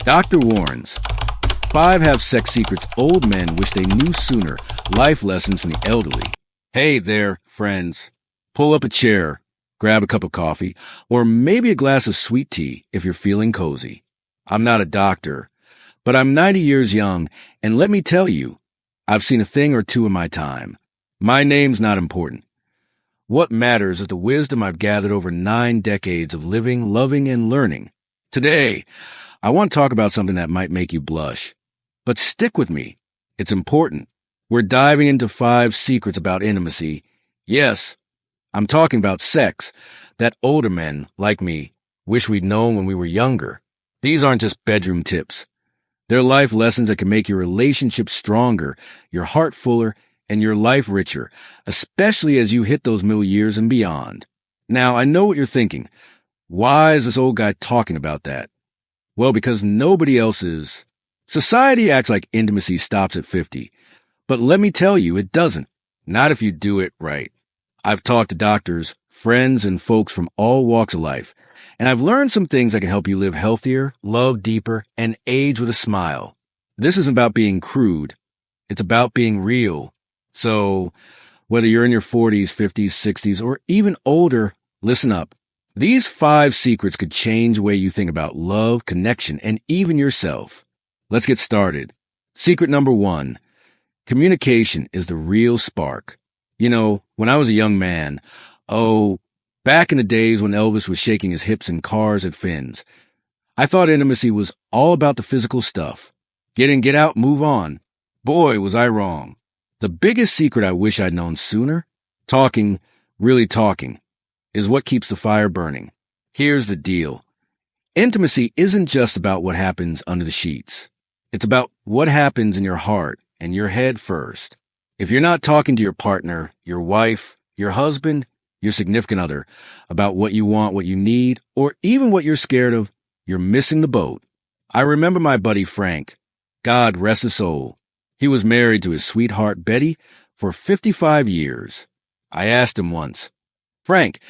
Dr. Warren's 5 Have Sex Secrets Old Men Wish They Knew Sooner. Life Lessons from the Elderly. Hey there, friends. Pull up a chair, grab a cup of coffee, or maybe a glass of sweet tea if you're feeling cozy. I'm not a doctor, but I'm 90 years young, and let me tell you, I've seen a thing or two in my time. My name's not important. What matters is the wisdom I've gathered over 9 decades of living, loving, and learning. Today, I want to talk about something that might make you blush. But stick with me. It's important. We're diving into 5 secrets about intimacy. Yes, I'm talking about sex that older men, like me, wish we'd known when we were younger. These aren't just bedroom tips. They're life lessons that can make your relationship stronger, your heart fuller, and your life richer, especially as you hit those middle years and beyond. Now, I know what you're thinking. Why is this old guy talking about that? Well, because nobody else is. Society acts like intimacy stops at 50. But let me tell you, it doesn't. Not if you do it right. I've talked to doctors, friends, and folks from all walks of life, and I've learned some things that can help you live healthier, love deeper, and age with a smile. This isn't about being crude. It's about being real. So, whether you're in your 40s, 50s, 60s, or even older, listen up. These 5 secrets could change the way you think about love, connection, and even yourself. Let's get started. Secret number 1. Communication is the real spark. You know, when I was a young man, back in the days when Elvis was shaking his hips in cars at Finn's, I thought intimacy was all about the physical stuff. Get in, get out, move on. Boy, was I wrong. The biggest secret I wish I'd known sooner, talking, really talking, is what keeps the fire burning. Here's the deal. Intimacy isn't just about what happens under the sheets. It's about what happens in your heart and your head first. If you're not talking to your partner, your wife, your husband, your significant other about what you want, what you need, or even what you're scared of, you're missing the boat. I remember my buddy Frank. God rest his soul. He was married to his sweetheart Betty for 55 years. I asked him once, "Frank,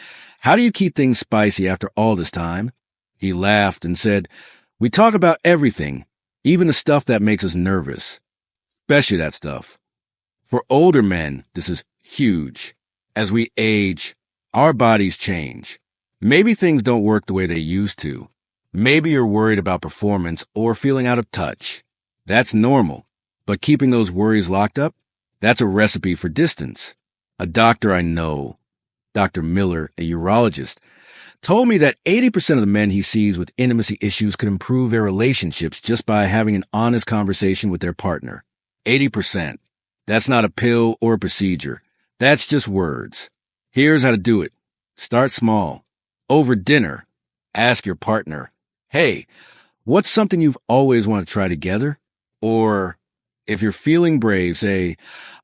how do you keep things spicy after all this time?" He laughed and said, "We talk about everything, even the stuff that makes us nervous, especially that stuff." For older men, this is huge. As we age, our bodies change. Maybe things don't work the way they used to. Maybe you're worried about performance or feeling out of touch. That's normal. But keeping those worries locked up, that's a recipe for distance. A doctor I know, Dr. Miller, a urologist, told me that 80% of the men he sees with intimacy issues could improve their relationships just by having an honest conversation with their partner. 80%. That's not a pill or a procedure. That's just words. Here's how to do it. Start small. Over dinner, ask your partner, "Hey, what's something you've always wanted to try together?" Or, if you're feeling brave, say,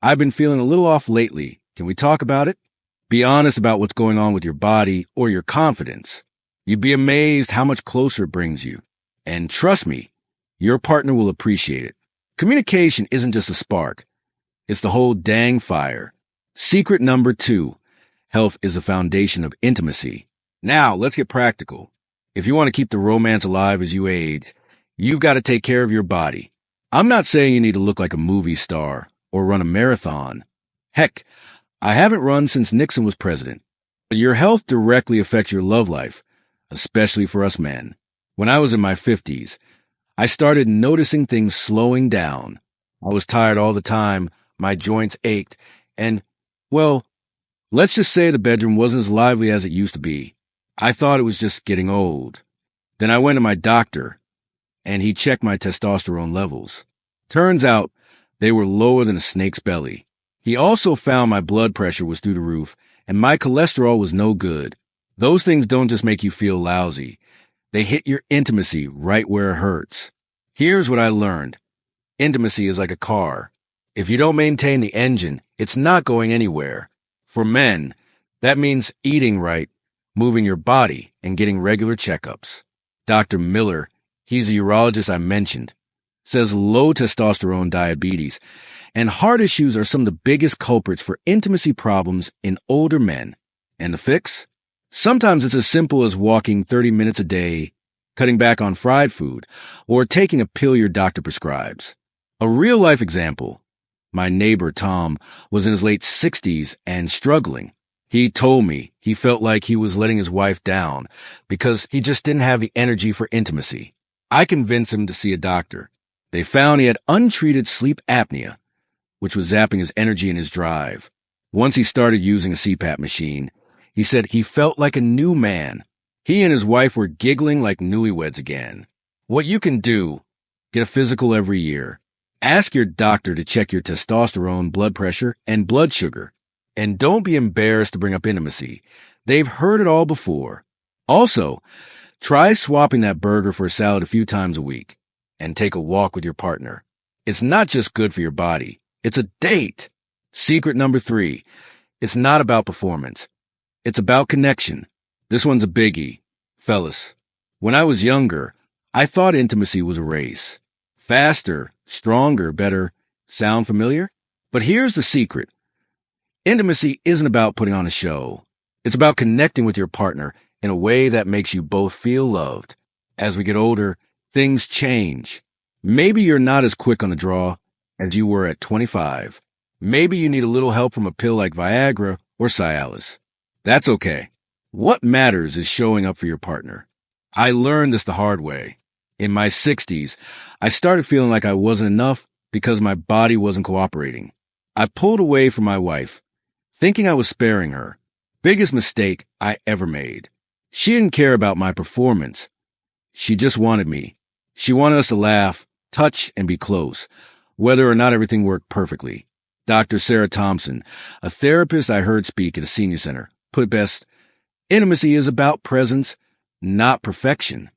"I've been feeling a little off lately. Can we talk about it?" Be honest about what's going on with your body or your confidence. You'd be amazed how much closer it brings you. And trust me, your partner will appreciate it. Communication isn't just a spark. It's the whole dang fire. Secret number 2. Health is the foundation of intimacy. Now, let's get practical. If you want to keep the romance alive as you age, you've got to take care of your body. I'm not saying you need to look like a movie star or run a marathon. Heck, I haven't run since Nixon was president. But your health directly affects your love life, especially for us men. When I was in my 50s, I started noticing things slowing down. I was tired all the time, my joints ached, and, well, let's just say the bedroom wasn't as lively as it used to be. I thought it was just getting old. Then I went to my doctor, and he checked my testosterone levels. Turns out they were lower than a snake's belly. He also found my blood pressure was through the roof, and my cholesterol was no good. Those things don't just make you feel lousy. They hit your intimacy right where it hurts. Here's what I learned. Intimacy is like a car. If you don't maintain the engine, it's not going anywhere. For men, that means eating right, moving your body, and getting regular checkups. Dr. Miller, he's a urologist I mentioned, says low testosterone diabetes and heart issues are some of the biggest culprits for intimacy problems in older men. And the fix? Sometimes it's as simple as walking 30 minutes a day, cutting back on fried food, or taking a pill your doctor prescribes. A real-life example. My neighbor, Tom, was in his late 60s and struggling. He told me he felt like he was letting his wife down because he just didn't have the energy for intimacy. I convinced him to see a doctor. They found he had untreated sleep apnea, which was zapping his energy and his drive. Once he started using a CPAP machine, he said he felt like a new man. He and his wife were giggling like newlyweds again. What you can do: get a physical every year. Ask your doctor to check your testosterone, blood pressure, and blood sugar. And don't be embarrassed to bring up intimacy. They've heard it all before. Also, try swapping that burger for a salad a few times a week. And take a walk with your partner. It's not just good for your body. It's a date. Secret number 3. It's not about performance. It's about connection. This one's a biggie. Fellas, when I was younger, I thought intimacy was a race. Faster, stronger, better. Sound familiar? But here's the secret. Intimacy isn't about putting on a show. It's about connecting with your partner in a way that makes you both feel loved. As we get older, things change. Maybe you're not as quick on the draw as you were at 25. Maybe you need a little help from a pill like Viagra or Cialis. That's okay. What matters is showing up for your partner. I learned this the hard way. In my 60s, I started feeling like I wasn't enough because my body wasn't cooperating. I pulled away from my wife, thinking I was sparing her. Biggest mistake I ever made. She didn't care about my performance. She just wanted me. She wanted us to laugh, touch, and be close, whether or not everything worked perfectly. Dr. Sarah Thompson, a therapist I heard speak at a senior center, put it best: intimacy is about presence, not perfection.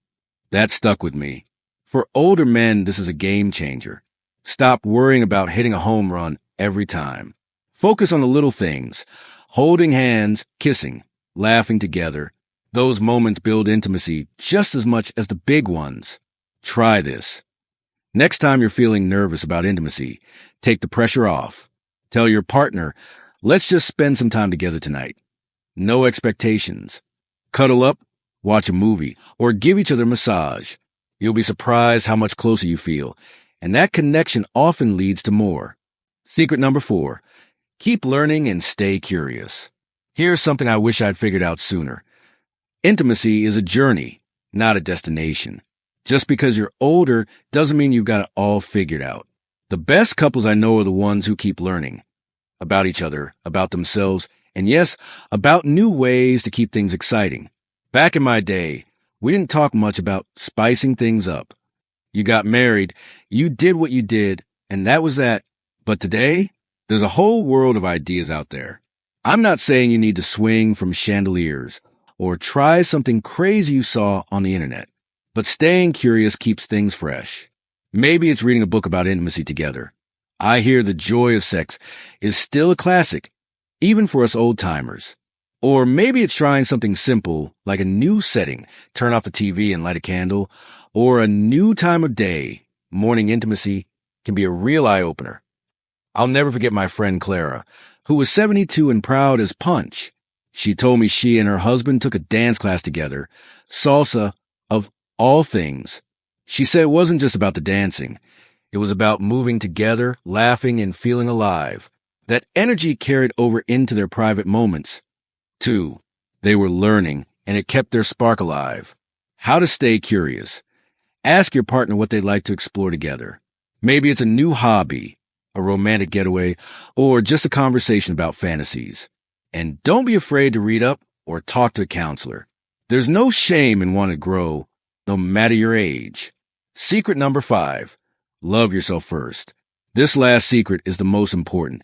That stuck with me. For older men, this is a game changer. Stop worrying about hitting a home run every time. Focus on the little things: holding hands, kissing, laughing together. Those moments build intimacy just as much as the big ones. Try this. Next time you're feeling nervous about intimacy, take the pressure off. Tell your partner, let's just spend some time together tonight. No expectations. Cuddle up, watch a movie, or give each other a massage. You'll be surprised how much closer you feel, and that connection often leads to more. Secret number 4. Keep learning and stay curious. Here's something I wish I'd figured out sooner. Intimacy is a journey, not a destination. Just because you're older doesn't mean you've got it all figured out. The best couples I know are the ones who keep learning about each other, about themselves, and yes, about new ways to keep things exciting. Back in my day, we didn't talk much about spicing things up. You got married, you did what you did, and that was that. But today, there's a whole world of ideas out there. I'm not saying you need to swing from chandeliers or try something crazy you saw on the internet, but staying curious keeps things fresh. Maybe it's reading a book about intimacy together. I hear The Joy of Sex is still a classic, even for us old-timers. Or maybe it's trying something simple, like a new setting, turn off the TV and light a candle, or a new time of day. Morning intimacy can be a real eye-opener. I'll never forget my friend Clara, who was 72 and proud as punch. She told me she and her husband took a dance class together, salsa of all things. She said it wasn't just about the dancing. It was about moving together, laughing, and feeling alive. That energy carried over into their private moments. 2. They were learning, and it kept their spark alive. How to stay curious. Ask your partner what they'd like to explore together. Maybe it's a new hobby, a romantic getaway, or just a conversation about fantasies. And don't be afraid to read up or talk to a counselor. There's no shame in wanting to grow, no matter your age. Secret number 5. Love yourself first. This last secret is the most important,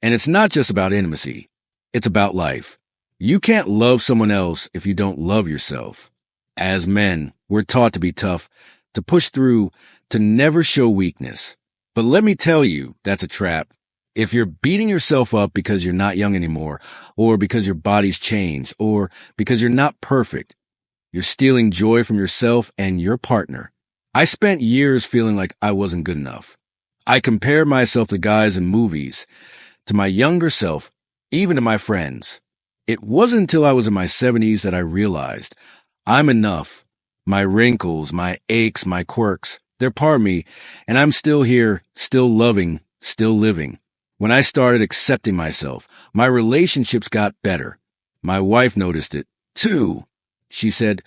and it's not just about intimacy. It's about life. You can't love someone else if you don't love yourself. As men, we're taught to be tough, to push through, to never show weakness. But let me tell you, that's a trap. If you're beating yourself up because you're not young anymore, or because your body's changed, or because you're not perfect, you're stealing joy from yourself and your partner. I spent years feeling like I wasn't good enough. I compared myself to guys in movies, to my younger self, even to my friends. It wasn't until I was in my 70s that I realized I'm enough. My wrinkles, my aches, my quirks, they're part of me, and I'm still here, still loving, still living. When I started accepting myself, my relationships got better. My wife noticed it, too. She said,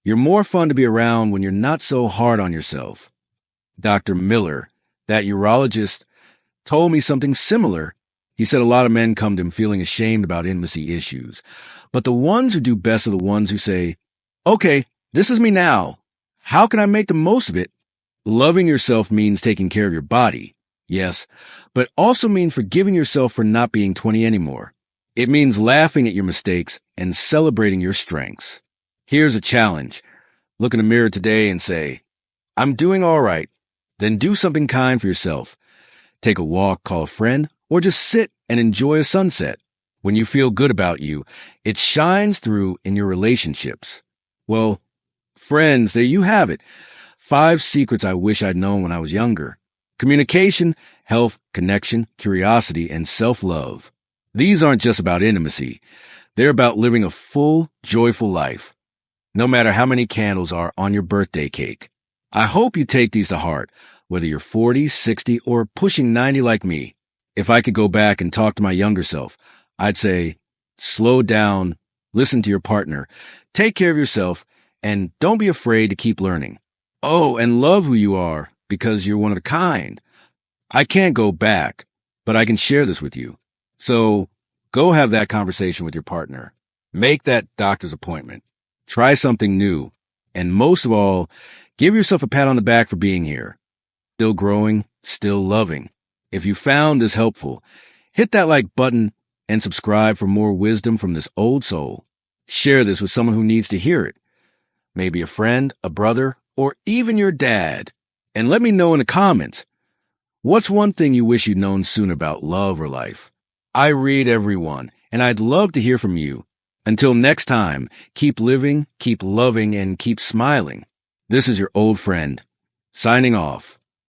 "You're more fun to be around when you're not so hard on yourself." Dr. Miller, that urologist, told me something similar. He said a lot of men come to him feeling ashamed about intimacy issues, but the ones who do best are the ones who say, "Okay, this is me now. How can I make the most of it?" Loving yourself means taking care of your body, yes, but also means forgiving yourself for not being 20 anymore. It means laughing at your mistakes and celebrating your strengths. Here's a challenge. Look in the mirror today and say, "I'm doing all right." Then do something kind for yourself. Take a walk, call a friend, or just sit and enjoy a sunset. When you feel good about you, it shines through in your relationships. Well, friends, there you have it. 5 secrets I wish I'd known when I was younger. Communication, health, connection, curiosity, and self-love. These aren't just about intimacy. They're about living a full, joyful life, no matter how many candles are on your birthday cake. I hope you take these to heart, whether you're 40, 60, or pushing 90 like me. If I could go back and talk to my younger self, I'd say, slow down, listen to your partner, take care of yourself, and don't be afraid to keep learning. Oh, and love who you are, because you're one of a kind. I can't go back, but I can share this with you. So go have that conversation with your partner. Make that doctor's appointment. Try something new. And most of all, give yourself a pat on the back for being here. Still growing, still loving. If you found this helpful, hit that like button and subscribe for more wisdom from this old soul. Share this with someone who needs to hear it. Maybe a friend, a brother, or even your dad. And let me know in the comments, what's one thing you wish you'd known sooner about love or life? I read every one, and I'd love to hear from you. Until next time, keep living, keep loving, and keep smiling. This is your old friend, signing off.